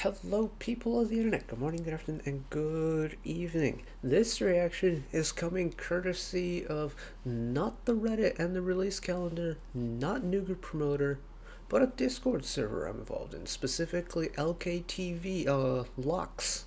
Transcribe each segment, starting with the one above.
Hello people of the internet, good morning, good afternoon, and good evening. This reaction is coming courtesy of not the Reddit and the release calendar, not Nougat Promoter, but a Discord server I'm involved in, specifically LKTV, Locks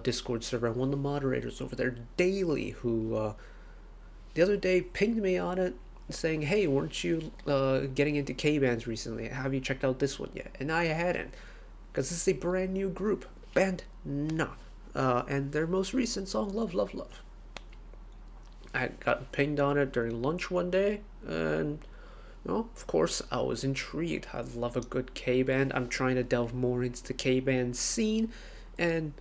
Discord server. I'm one of the moderators over there, Daily, who the other day pinged me on it saying, hey, weren't you getting into K-bands recently? Have you checked out this one yet? And I hadn't. Because this is a brand new group, band Nah, and their most recent song, Love, Love, Love. I got pinged on it during lunch one day, and well, of course, I was intrigued. I love a good K-band. I'm trying to delve more into the K-band scene, and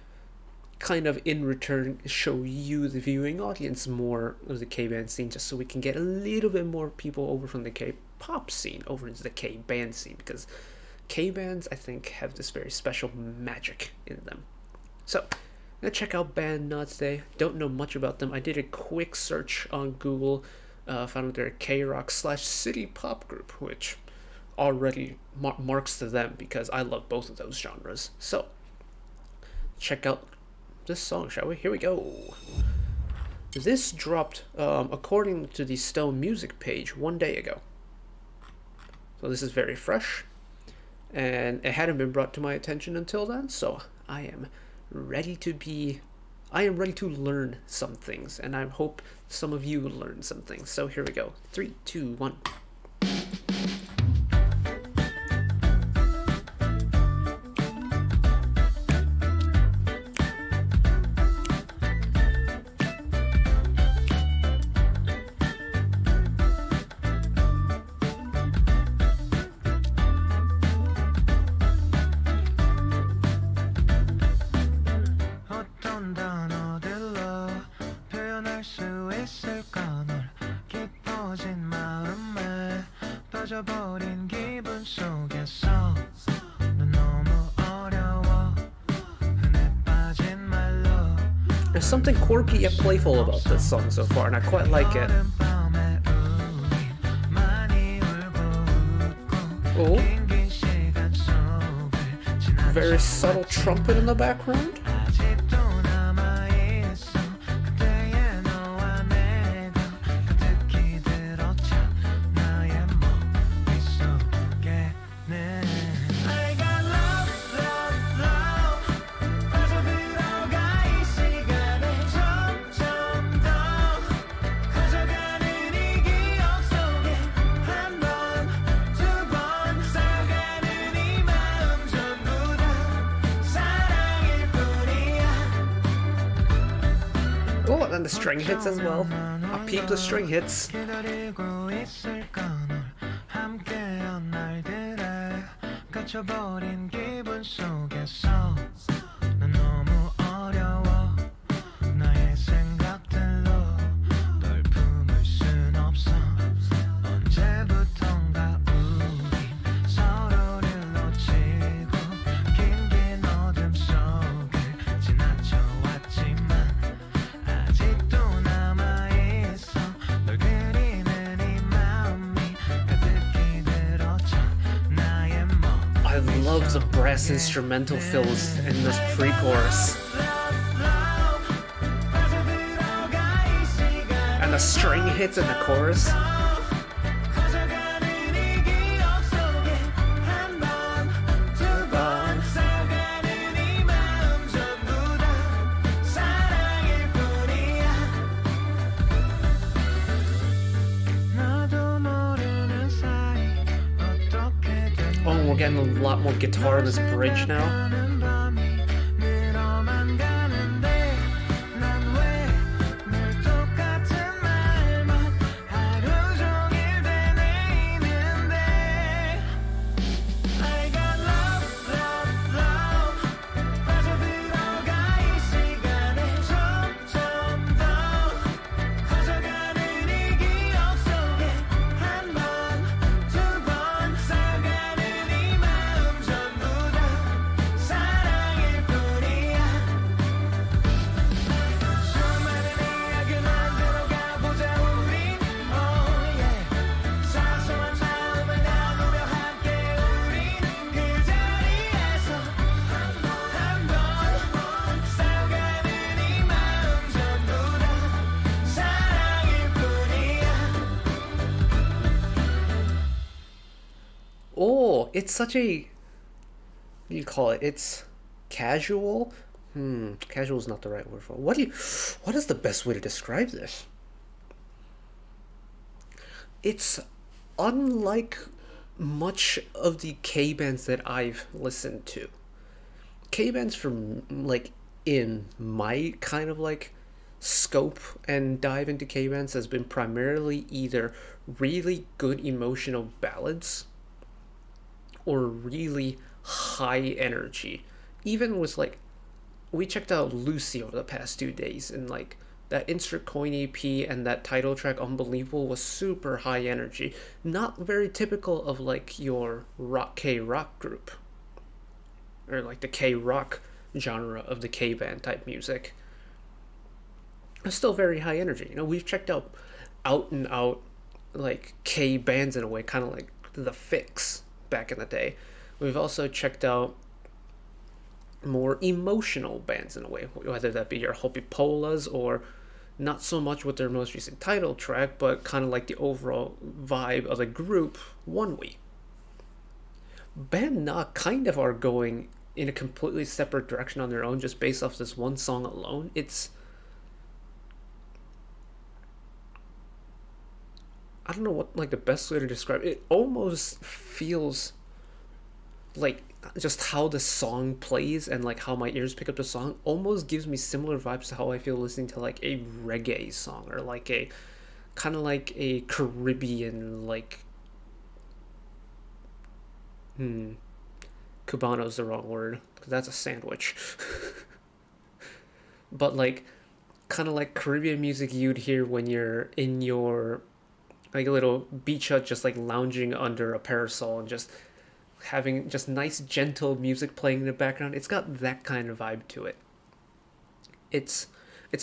kind of in return show you, the viewing audience, more of the K-band scene, just so we can get a little bit more people over from the K-pop scene over into the K-band scene, because K-bands, I think, have this very special magic in them. So, I'm gonna check out band Nah today. Don't know much about them. I did a quick search on Google, found out they're a K-rock / city pop group, which already marks to them because I love both of those genres. So, check out this song, shall we? Here we go. This dropped, according to the Stone Music page, 1 day ago. So this is very fresh, and it hadn't been brought to my attention until then, so I am ready to learn some things, and I hope some of you learn some things. So here we go. 3, 2, 1. There's something quirky yet playful about this song so far, and I quite like it. Oh, very subtle trumpet in the background. Oh, and then the string hits as well. I peep the string hits. I love the brass instrumental fills in this pre-chorus. And the string hits in the chorus. Oh, we're getting a lot more guitar in this bridge now. it's such a, what do you call it? It's casual. Casual is not the right word for it. What is the best way to describe this? It's unlike much of the K bands that I've listened to. K bands from like in my kind of like scope and dive into K bands has been primarily either really good emotional ballads or really high energy. Even with like, we checked out Lucy over the past 2 days, and like that Insert Coin EP and that title track Unbelievable was super high energy. Not very typical of like your rock group. Or like the K-rock genre of the K-band type music. It's still very high energy. You know, we've checked out and out like K bands in a way, kind of like The Fix back in the day. We've also checked out more emotional bands in a way, whether that be your Hopipolas or not so much with their most recent title track, but kind of like the overall vibe of the group, One We. Band Na kind of are going in a completely separate direction on their own just based off this one song alone. It's, I don't know what like the best way to describe it. It almost feels like just how the song plays and like how my ears pick up the song almost gives me similar vibes to how I feel listening to like a reggae song or like a kind of like a Caribbean like Cubano's the wrong word because that's a sandwich. But like kind of like Caribbean music you'd hear when you're in your like a little beach hut just like lounging under a parasol and just having just nice gentle music playing in the background. It's got that kind of vibe to it. It's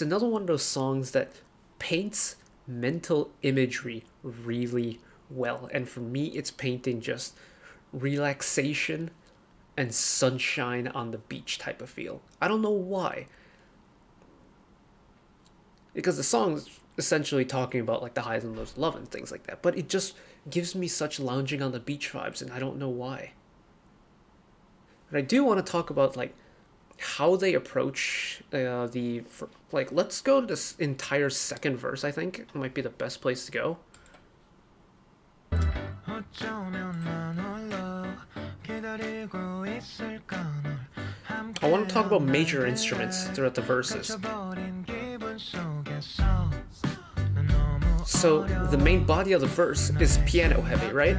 another one of those songs that paints mental imagery really well, and for me it's painting just relaxation and sunshine on the beach type of feel. I don't know why, because the song's essentially talking about like the highs and lows of love and things like that, but it just gives me such lounging on the beach vibes, and I don't know why. But I do want to talk about like how they approach like, let's go to this entire second verse. I think it might be the best place to go. I want to talk about major instruments throughout the verses. So the main body of the verse is piano heavy, right?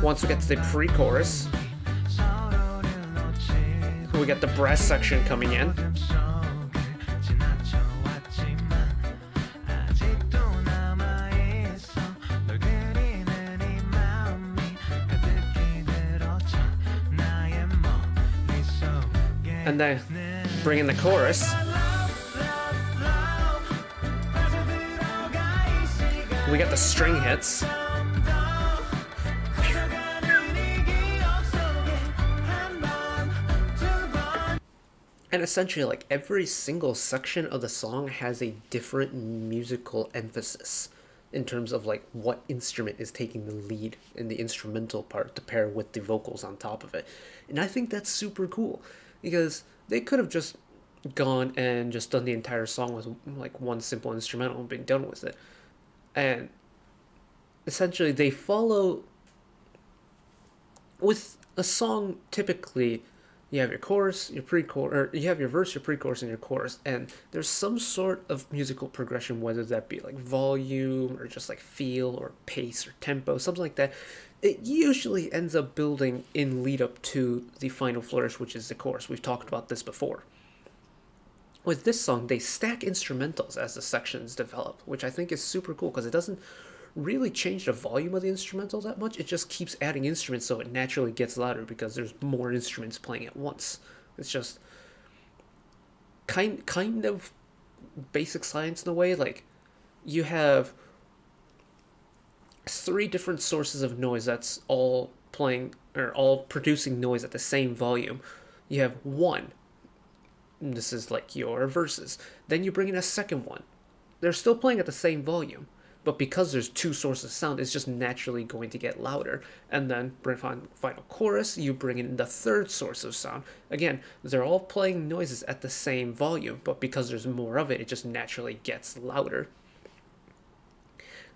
Once we get to the pre-chorus, we get the brass section coming in. And then bring in the chorus. We got the string hits. And essentially, like, every single section of the song has a different musical emphasis in terms of, like, what instrument is taking the lead in the instrumental part to pair with the vocals on top of it. And I think that's super cool, because they could have just gone and just done the entire song with, like, one simple instrumental and been done with it. And essentially, they follow... With a song, typically... You have your chorus, your pre-chorus, or you have your verse, your pre-chorus, and your chorus, and there's some sort of musical progression, whether that be like volume, or just like feel, or pace, or tempo, something like that. It usually ends up building in lead up to the final flourish, which is the chorus. We've talked about this before. With this song, they stack instrumentals as the sections develop, which I think is super cool, because it doesn't really change the volume of the instrumental that much. It just keeps adding instruments so it naturally gets louder because there's more instruments playing at once. It's just kind of basic science in a way. Like, you have 3 different sources of noise that's all playing or all producing noise at the same volume. You have one, and this is like your verses. Then you bring in a second one. They're still playing at the same volume, But because there's two sources of sound, it's just naturally going to get louder. And then final chorus, you bring in the third source of sound. Again, they're all playing noises at the same volume, but because there's more of it, it just naturally gets louder.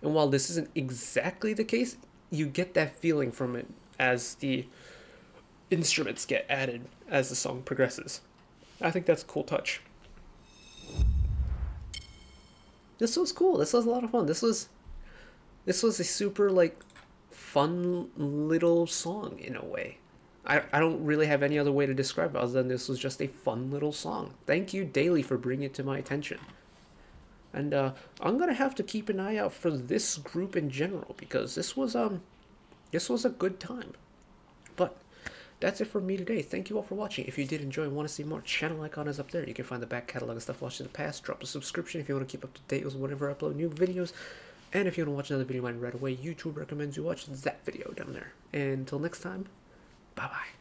And while this isn't exactly the case, you get that feeling from it as the instruments get added as the song progresses. I think that's a cool touch. This was cool. This was a lot of fun. This was a super like fun little song in a way. I don't really have any other way to describe it other than this was just a fun little song. Thank you, Daily, for bringing it to my attention. And I'm gonna have to keep an eye out for this group in general because this was a good time. But that's it for me today. Thank you all for watching. If you did enjoy and want to see more, channel icon is up there. You can find the back catalog of stuff watched in the past. Drop a subscription if you want to keep up to date with whenever I upload new videos. And if you want to watch another video of mine right away, YouTube recommends you watch that video down there. And until next time, bye-bye.